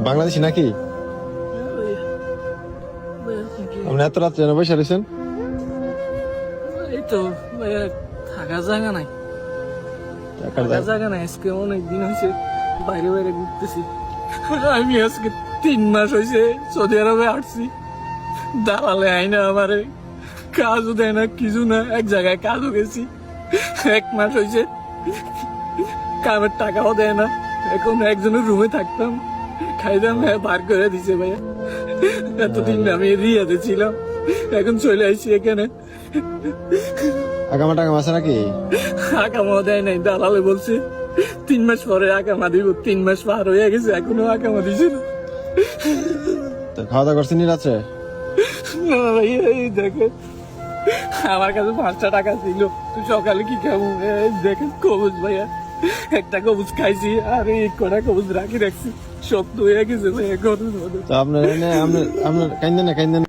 বাংলাদেশি নাকি? আপনি এত রাত্রে যেন বসে রয়েছেন? এই তো ভাইয়া, থাকার জায়গা নাই, থাকার জায়গা নাই। আজকে অনেকদিন হয়েছে বাইরে বাইরে ঘুরতেছি। আমি আজকে 3 মাস হয়েছে সৌদি আরবে আসছি। দালালে আইনা আমারে কাজও দেয় না, কিছু না। এক জায়গায় কাজও গেছি, 1 মাস হয়েছে কামের টাকাও দেয় না। এখন একজনের রুমে থাকতাম, খাইতাম, বার করে দিছে ভাইয়া। এতদিন আমি রিয়াতে ছিলাম, এখন চলে আসছি এখানে। আগামা টাকাম আছে নাকি? আকামাও দেয় নাই, দালালে বলছে 3 মাস পরে আকামা দিব। 3 মাস পার হয়ে গেছে, এখনো আকামা দিছে না। তো খাওয়া দাওয়া করছেন রাত্রে? না ভাইয়া, এই দেখে আমার কাছে 5টা টাকা ছিল, তুই সকালে কি খাবো? এই দেখেন কবুজ ভাইয়া, একটা কবুজ খাইছি আর এই কটা কবুজ রাখি রাখছি, সব তো হয়ে গেছে ভাইয়া ঘরের মধ্যে। তো আপনার কাইন্দেন না, কাইন্দেন।